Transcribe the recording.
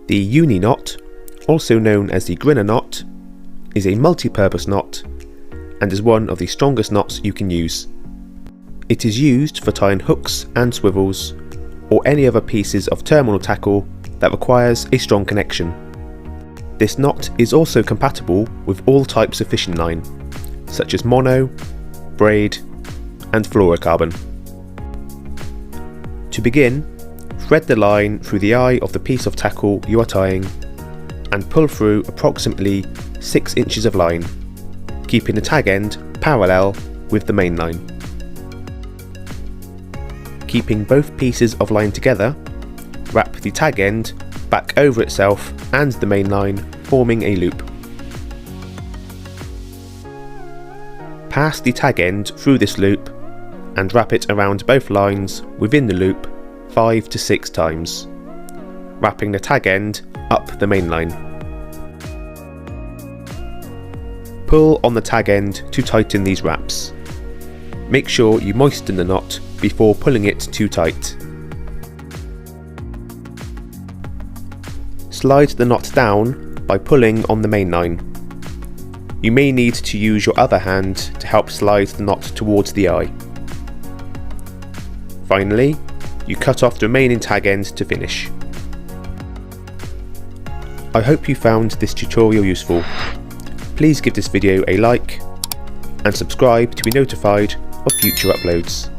The Uni Knot, also known as the Grinner Knot, is a multi-purpose knot and is one of the strongest knots you can use. It is used for tying hooks and swivels or any other pieces of terminal tackle that requires a strong connection. This knot is also compatible with all types of fishing line, such as mono, braid and fluorocarbon. To begin, thread the line through the eye of the piece of tackle you are tying and pull through approximately 6 inches of line, keeping the tag end parallel with the main line. Keeping both pieces of line together, wrap the tag end back over itself and the main line, forming a loop. Pass the tag end through this loop and wrap it around both lines within the loop 5 to 6 times, wrapping the tag end up the main line. Pull on the tag end to tighten these wraps. Make sure you moisten the knot before pulling it too tight. Slide the knot down by pulling on the main line. You may need to use your other hand to help slide the knot towards the eye. Finally, you cut off the remaining tag end to finish. I hope you found this tutorial useful. Please give this video a like and subscribe to be notified of future uploads.